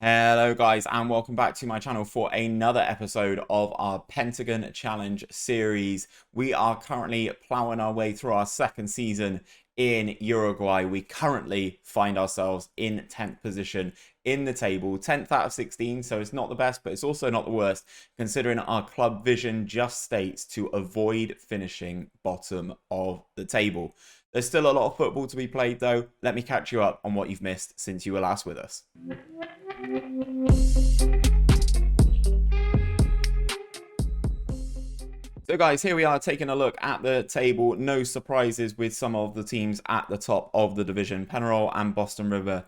Hello guys and welcome back to my channel for another episode of our Pentagon Challenge series. We are currently plowing our way through our second season in Uruguay. We currently find ourselves in 10th position in the table, 10th out of 16, so it's not the best, but it's also not the worst, considering our club vision just states to avoid finishing bottom of the table. There's still a lot of football to be played though. Let me catch you up on what you've missed since you were last with us. So guys, here we are taking a look at the table. No surprises with some of the teams at the top of the division. Penarol and Boston River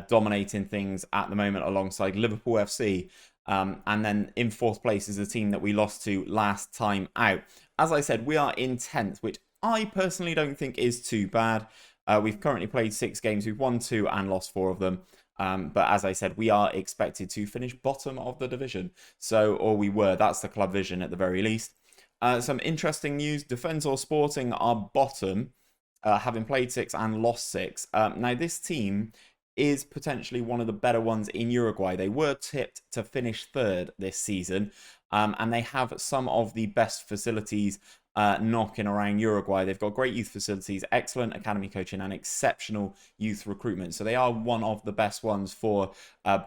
dominating things at the moment alongside Liverpool FC. And then in fourth place is a team that we lost to last time out. As I said, we are in 10th, which I personally don't think is too bad. We've currently played 6 games. We've won 2 and lost 4 of them. But as I said, we are expected to finish bottom of the division. So, or we were. That's the club vision at the very least. Some interesting news. Defensor Sporting are bottom, having played 6 and lost 6. Now, this team is potentially one of the better ones in Uruguay. They were tipped to finish 3rd this season, and they have some of the best facilities knocking around Uruguay. They've got great youth facilities, excellent academy coaching, and exceptional youth recruitment. So they are one of the best ones for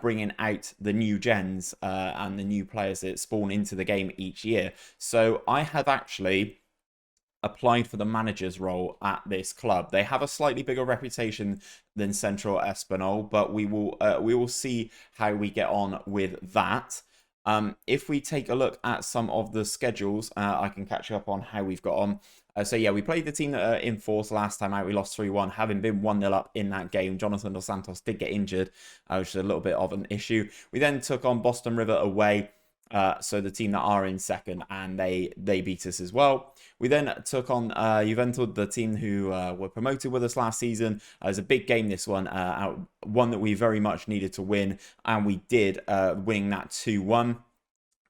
bringing out the new gens and the new players that spawn into the game each year. So I have actually applied for the manager's role at this club. They have a slightly bigger reputation than Central Espinal, but we will see how we get on with that. If we take a look at some of the schedules, I can catch you up on how we've got on. So yeah, we played the team that are in fourth last time out. We lost 3-1, having been 1-0 up in that game. Jonathan Dos Santos did get injured, which is a little bit of an issue. We then took on Boston River away. So the team that are in second, and they beat us as well. We then took on Juventus, the team who were promoted with us last season. It was a big game, this one, one that we very much needed to win, and we did, winning that 2-1.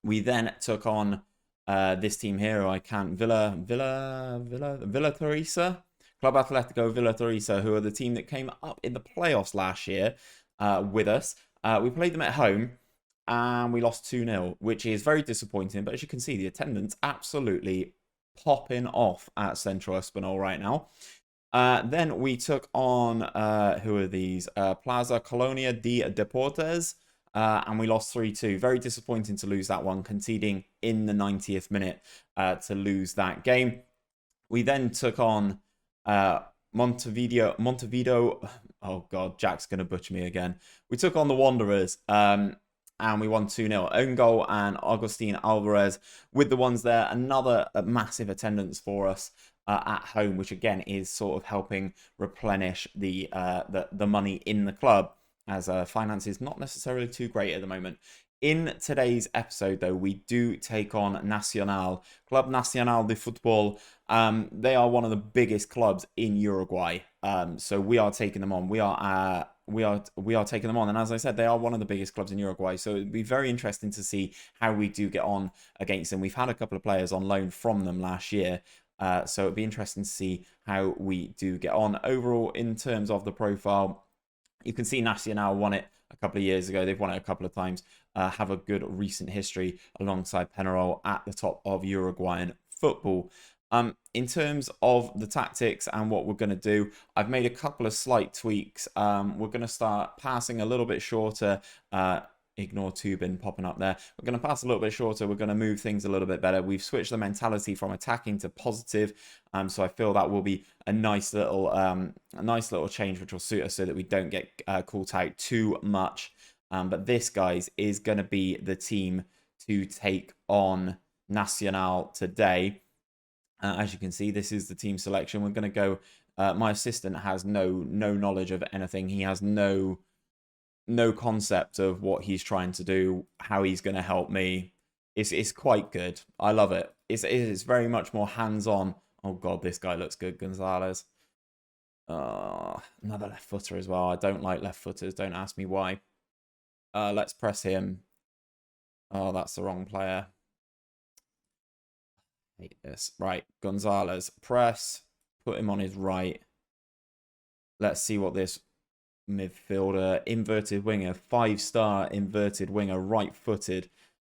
We then took on this team here, I can't, Villa Teresa, Club Atletico Villa Teresa, who are the team that came up in the playoffs last year with us. We played them at home, and we lost 2-0, which is very disappointing. But as you can see, the attendance absolutely popping off at Central Espinal right now. Then we took on, who are these? Plaza Colonia de Deportes, and we lost 3-2. Very disappointing to lose that one, conceding in the 90th minute to lose that game. We then took on Montevideo. Oh God, Jack's going to butcher me again. We took on the Wanderers. And we won 2-0. Own goal and Augustin Alvarez with the ones there. Another massive attendance for us at home, which again is sort of helping replenish the money in the club, as finance is not necessarily too great at the moment. In today's episode, though, we do take on Nacional, Club Nacional de Football. They are one of the biggest clubs in Uruguay. So we are taking them on. We are taking them on, and as I said, they are one of the biggest clubs in Uruguay. So it'd be very interesting to see how we do get on against them. We've had a couple of players on loan from them last year, so it'd be interesting to see how we do get on overall in terms of the profile. You can see Nacional won it a couple of years ago. They've won it a couple of times. Have a good recent history alongside Penarol at the top of Uruguayan football. In terms of the tactics and what we're going to do, I've made a couple of slight tweaks. We're going to start passing a little bit shorter. Ignore Tubin popping up there. We're going to pass a little bit shorter. We're going to move things a little bit better. We've switched the mentality from attacking to positive. So I feel that will be a nice little change, which will suit us so that we don't get caught out too much. But this, guys, is going to be the team to take on Nacional today. As you can see, this is the team selection. We're going to go. My assistant has no knowledge of anything. He has no concept of what he's trying to do, how he's going to help me. It's quite good. I love it. It's very much more hands-on. Oh God, this guy looks good, Gonzalez. Another left footer as well. I don't like left footers. Don't ask me why. Let's press him. Oh, that's the wrong player. Hate this. Right, Gonzalez. Press. Put him on his right. Let's see what this midfielder, inverted winger, 5-star inverted winger, right-footed.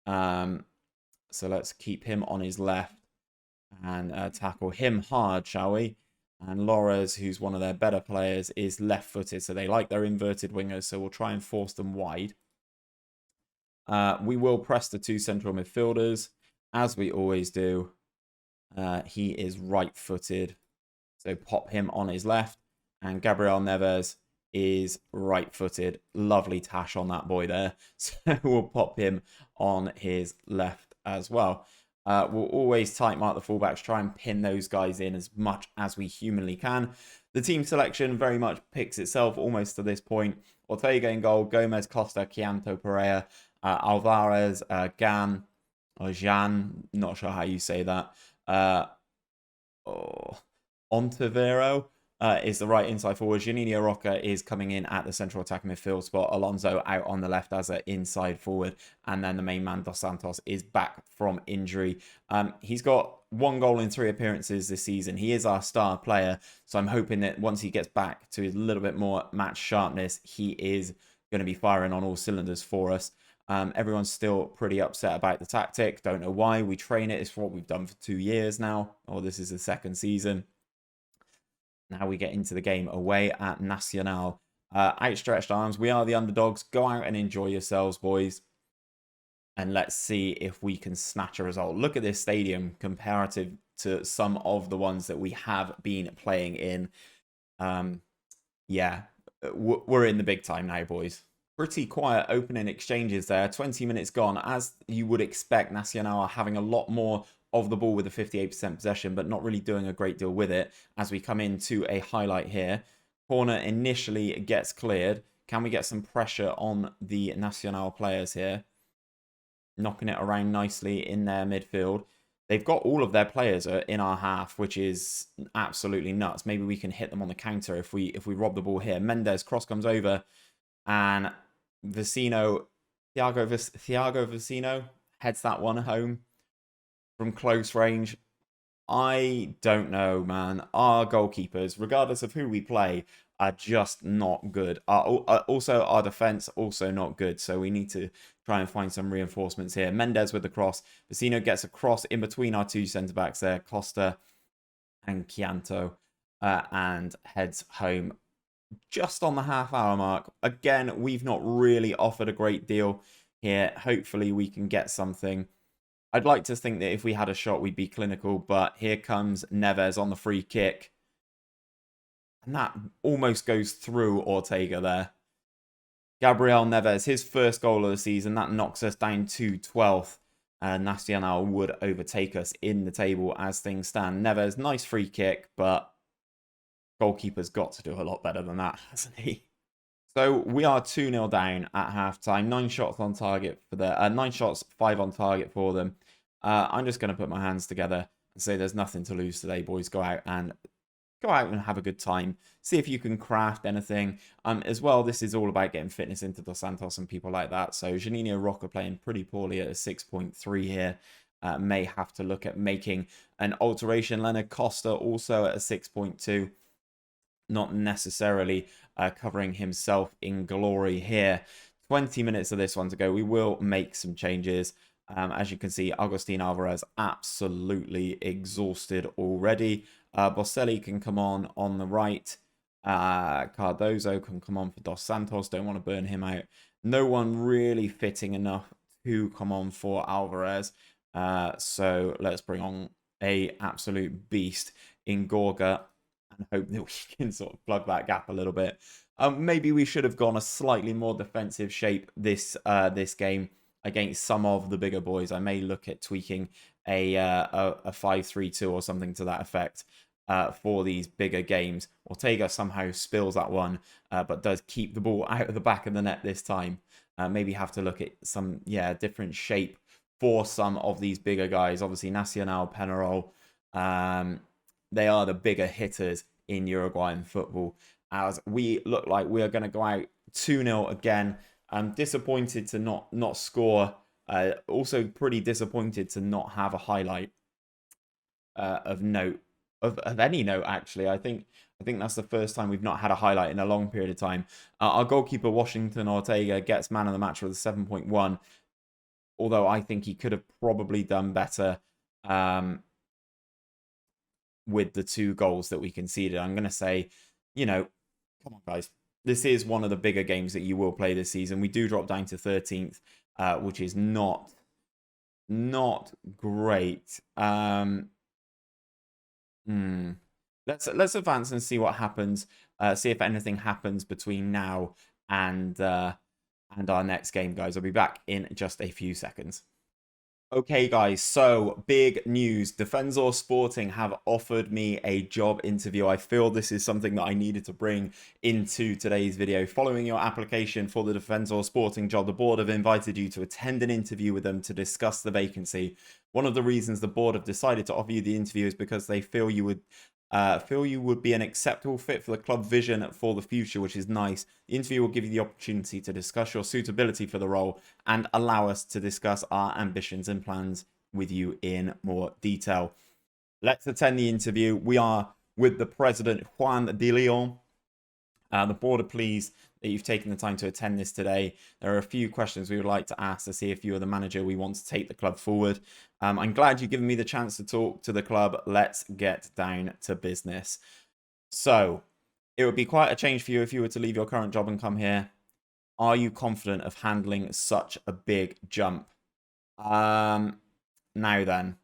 So let's keep him on his left and tackle him hard, shall we? And Lores, who's one of their better players, is left-footed, so they like their inverted wingers, so we'll try and force them wide. We will press the 2 central midfielders, as we always do. He is right-footed, so pop him on his left. And Gabriel Neves is right-footed. Lovely tash on that boy there. So we'll pop him on his left as well. We'll always tight mark the fullbacks, try and pin those guys in as much as we humanly can. The team selection very much picks itself almost to this point. Ortega in goal, Gomez, Costa, Chianto, Pereira, Alvarez, Gan, or Jean, not sure how you say that. Ontivero is the right inside forward. Janino Roca is coming in at the central attacking midfield spot. Alonso out on the left as an inside forward. And then the main man, Dos Santos, is back from injury. He's got 1 goal in 3 appearances this season. He is our star player. So I'm hoping that once he gets back to a little bit more match sharpness, he is going to be firing on all cylinders for us. Everyone's still pretty upset about the tactic. Don't know why. We train it. It's what we've done for 2 years now. Or this is the 2nd season. Now we get into the game away at Nacional. Outstretched arms. We are the underdogs. Go out and enjoy yourselves, boys. And let's see if we can snatch a result. Look at this stadium comparative to some of the ones that we have been playing in. Yeah, we're in the big time now, boys. Pretty quiet opening exchanges there. 20 minutes gone. As you would expect, Nacional are having a lot more of the ball with a 58% possession, but not really doing a great deal with it as we come into a highlight here. Corner initially gets cleared. Can we get some pressure on the Nacional players here? Knocking it around nicely in their midfield. They've got all of their players in our half, which is absolutely nuts. Maybe we can hit them on the counter if we rob the ball here. Mendes, cross comes over, and Thiago Vecino heads that one home from close range. I don't know, man. Our goalkeepers, regardless of who we play, are just not good. Also, our defense, also not good. So we need to try and find some reinforcements here. Mendes with the cross. Vecino gets a cross in between our 2 centre-backs there, Costa and Chianto, and heads home just on the half-hour mark. Again, we've not really offered a great deal here. Hopefully, we can get something. I'd like to think that if we had a shot, we'd be clinical, but here comes Neves on the free kick. And that almost goes through Ortega there. Gabriel Neves, his first goal of the season, that knocks us down to 12th. Nacional would overtake us in the table as things stand. Neves, nice free kick, but goalkeeper's got to do a lot better than that, hasn't he? So we are 2-0 down at halftime. 9 shots on target for the 9 shots, 5 on target for them. I'm just going to put my hands together and say there's nothing to lose today, boys. Go out and have a good time. See if you can craft anything. As well, this is all about getting fitness into Dos Santos and people like that. So Janino Roca playing pretty poorly at a 6.3 here. May have to look at making an alteration. Leonard Costa also at a 6.2. Not necessarily covering himself in glory here. 20 minutes of this one to go. We will make some changes. As you can see, Agustin Alvarez absolutely exhausted already. Boselli can come on the right. Cardozo can come on for Dos Santos. Don't want to burn him out. No one really fitting enough to come on for Alvarez. So let's bring on a absolute beast in Gorga and hope that we can sort of plug that gap a little bit. Maybe we should have gone a slightly more defensive shape this game against some of the bigger boys. I may look at tweaking a 5-3-2 or something to that effect for these bigger games. Ortega somehow spills that one, but does keep the ball out of the back of the net this time. Maybe have to look at some different shape for some of these bigger guys. Obviously, Nacional, Penarol, they are the bigger hitters in Uruguayan football. As we look like we are going to go out 2-0 again. I'm disappointed to not score. Also pretty disappointed to not have a highlight of note of any note, actually. I think that's the first time we've not had a highlight in a long period of time. Our goalkeeper, Washington Ortega, gets man of the match with a 7.1, although I think he could have probably done better with the 2 goals that we conceded. I'm going to say, come on, guys. This is one of the bigger games that you will play this season. We do drop down to 13th, which is not great. Let's advance and see what happens. See if anything happens between now and our next game, guys. I'll be back in just a few seconds. Okay, guys, so big news. Defensor Sporting have offered me a job interview. I feel this is something that I needed to bring into today's video. Following your application for the Defensor Sporting job, the board have invited you to attend an interview with them to discuss the vacancy. One of the reasons the board have decided to offer you the interview is because they feel you would be an acceptable fit for the club vision for the future, which is nice. The interview will give you the opportunity to discuss your suitability for the role and allow us to discuss our ambitions and plans with you in more detail. Let's attend the interview. We are with the president, Juan de Leon. The board are pleased that you've taken the time to attend this today. There are a few questions we would like to ask to see if you are the manager we want to take the club forward. I'm glad you've given me the chance to talk to the club. Let's get down to business. So, it would be quite a change for you if you were to leave your current job and come here. Are you confident of handling such a big jump? Now then.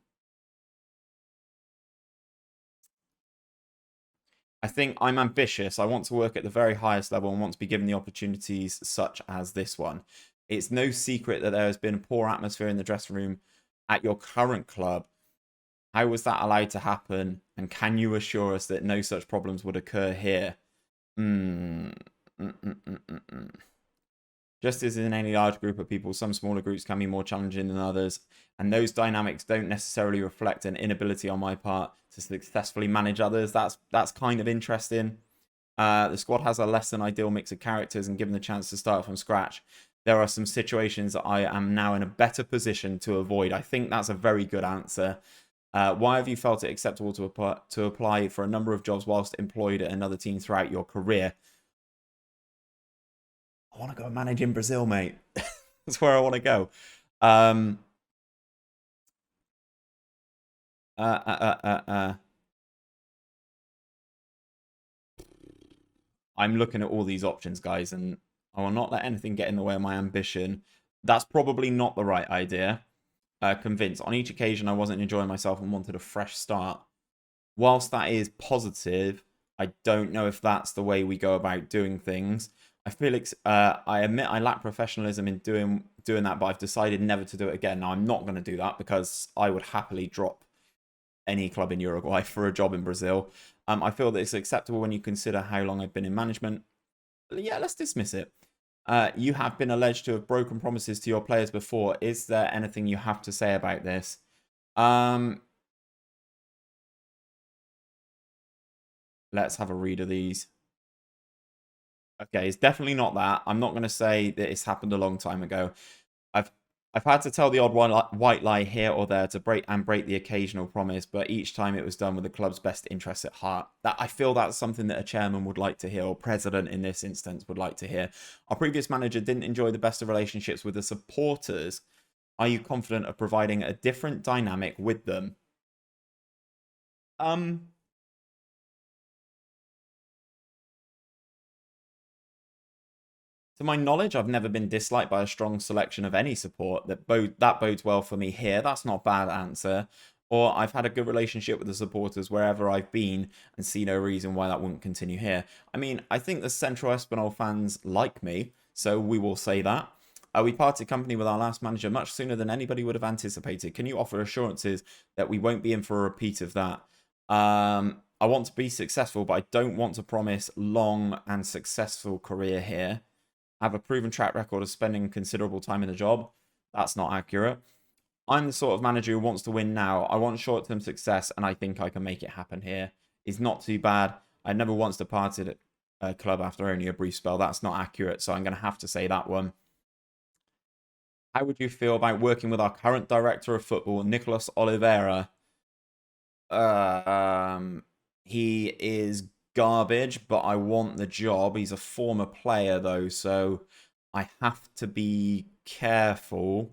I think I'm ambitious. I want to work at the very highest level and want to be given the opportunities such as this one. It's no secret that there has been a poor atmosphere in the dressing room at your current club. How was that allowed to happen? And can you assure us that no such problems would occur here? Just as in any large group of people, some smaller groups can be more challenging than others, and those dynamics don't necessarily reflect an inability on my part to successfully manage others. That's kind of interesting. The squad has a less than ideal mix of characters, and given the chance to start from scratch, there are some situations that I am now in a better position to avoid. I think that's a very good answer. Why have you felt it acceptable to apply for a number of jobs whilst employed at another team throughout your career? I want to go manage in Brazil, mate. That's where I want to go. I'm looking at all these options, guys, and I will not let anything get in the way of my ambition. That's probably not the right idea. Convinced. On each occasion, I wasn't enjoying myself and wanted a fresh start. Whilst that is positive, I don't know if that's the way we go about doing things. I feel I admit I lack professionalism in doing that, but I've decided never to do it again. Now, I'm not going to do that because I would happily drop any club in Uruguay for a job in Brazil. I feel that it's acceptable when you consider how long I've been in management. Yeah, let's dismiss it. You have been alleged to have broken promises to your players before. Is there anything you have to say about this? Let's have a read of these. Okay, it's definitely not that. I'm not going to say that it's happened a long time ago. I've had to tell the odd white lie here or there to break the occasional promise, but each time it was done with the club's best interests at heart. I feel that's something that a chairman would like to hear, or president in this instance would like to hear. Our previous manager didn't enjoy the best of relationships with the supporters. Are you confident of providing a different dynamic with them? To my knowledge, I've never been disliked by a strong selection of any support. That bodes well for me here. That's not a bad answer. Or I've had a good relationship with the supporters wherever I've been and see no reason why that wouldn't continue here. I mean, I think the Central Espinal fans like me, so we will say that. We parted company with our last manager much sooner than anybody would have anticipated. Can you offer assurances that we won't be in for a repeat of that? I want to be successful, but I don't want to promise long and successful career here. Have a proven track record of spending considerable time in the job. That's not accurate. I'm the sort of manager who wants to win now. I want short-term success, and I think I can make it happen here. It's not too bad. I never once departed at a club after only a brief spell. That's not accurate, so I'm going to have to say that one. How would you feel about working with our current director of football, Nicolas Oliveira? He is garbage, but I want the job. He's a former player, though, so I have to be careful.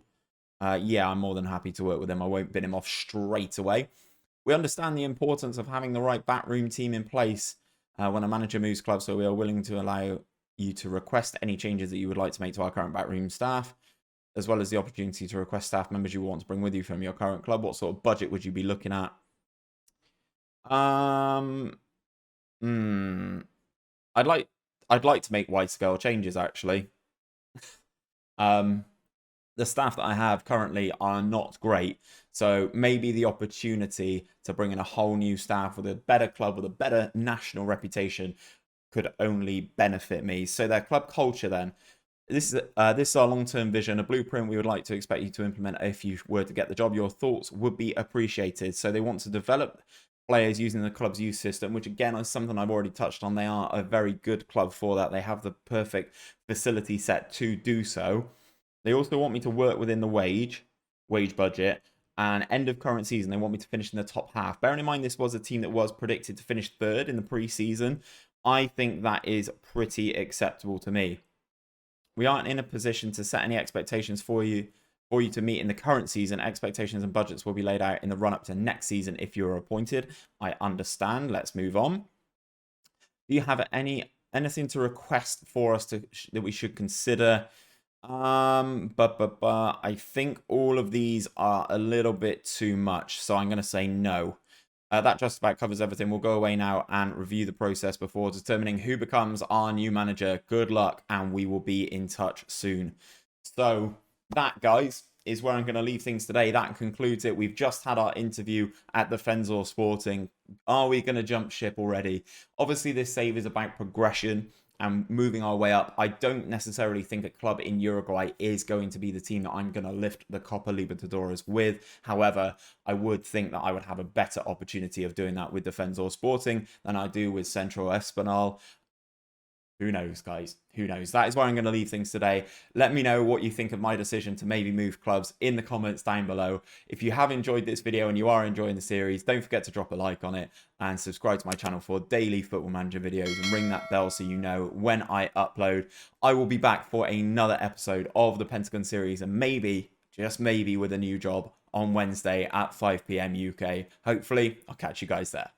Yeah, I'm more than happy to work with him. I won't bin him off straight away. We understand the importance of having the right backroom team in place when a manager moves clubs, so we are willing to allow you to request any changes that you would like to make to our current backroom staff, as well as the opportunity to request staff members you want to bring with you from your current club. What sort of budget would you be looking at? Um, hmm. I'd like I'd like to make wide scale changes actually. Um, the staff that I have currently are not great. So maybe the opportunity to bring in a whole new staff with a better club, with a better national reputation, could only benefit me. So their club culture then. This is our long-term vision, a blueprint we would like to expect you to implement if you were to get the job. Your thoughts would be appreciated. So they want to develop players using the club's youth system, which again is something I've already touched on. They are a very good club for that. They have the perfect facility set to do so. They also want me to work within the wage budget, and end of current season, they want me to finish in the top half. Bearing in mind this was a team that was predicted to finish third in the preseason, I think that is pretty acceptable to me. We aren't in a position to set any expectations for you to meet in the current season. Expectations and budgets will be laid out in the run-up to next season if you're appointed. I understand. Let's move on. Do you have anything to request for us that we should consider? I think all of these are a little bit too much, so I'm going to say no. That just about covers everything. We'll go away now and review the process before determining who becomes our new manager. Good luck, and we will be in touch soon. So that, guys, is where I'm going to leave things today. That concludes it. We've just had our interview at the Fensor Sporting. Are we going to jump ship already? Obviously, this save is about progression and moving our way up. I don't necessarily think a club in Uruguay is going to be the team that I'm going to lift the Copa Libertadores with. However, I would think that I would have a better opportunity of doing that with Defensor Sporting than I do with Central Espinal. Who knows, guys? Who knows? That is where I'm going to leave things today. Let me know what you think of my decision to maybe move clubs in the comments down below. If you have enjoyed this video and you are enjoying the series, don't forget to drop a like on it and subscribe to my channel for daily Football Manager videos and ring that bell so you know when I upload. I will be back for another episode of the Pentagon series and maybe, just maybe, with a new job on Wednesday at 5 PM UK. Hopefully, I'll catch you guys there.